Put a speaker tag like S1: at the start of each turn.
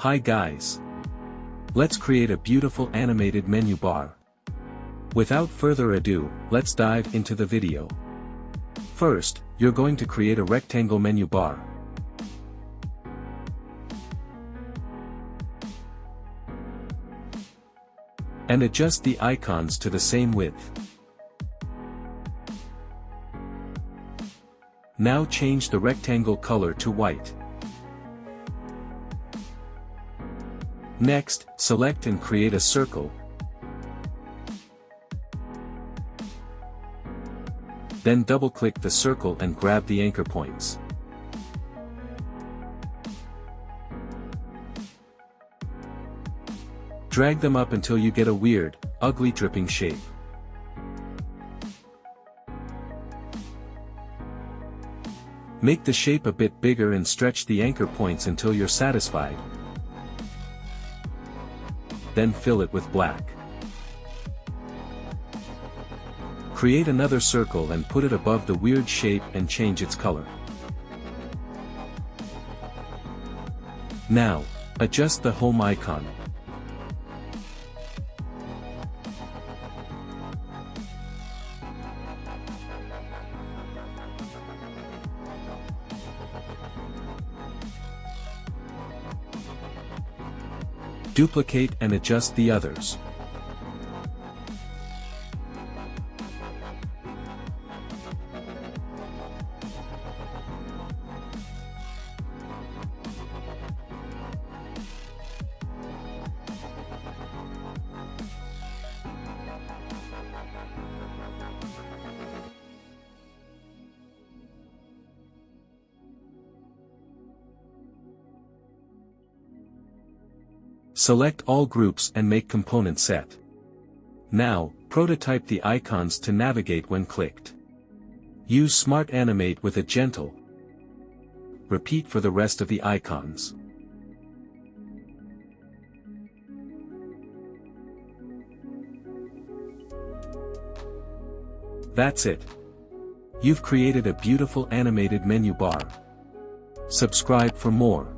S1: Hi guys! Let's create a beautiful animated menu bar. Without further ado, let's dive into the video. First, you're going to create a rectangle menu bar. And adjust the icons to the same width. Now change the rectangle color to white. Next, select and create a circle. Then double-click the circle and grab the anchor points. Drag them up until you get a weird, ugly dripping shape. Make the shape a bit bigger and stretch the anchor points until you're satisfied. Then fill it with black. Create another circle and put it above the weird shape and change its color. Now, adjust the home icon. Duplicate and adjust the others. Select all groups and make component set. Now, prototype the icons to navigate when clicked. Use Smart Animate with a gentle. Repeat for the rest of the icons. That's it. You've created a beautiful animated menu bar. Subscribe for more.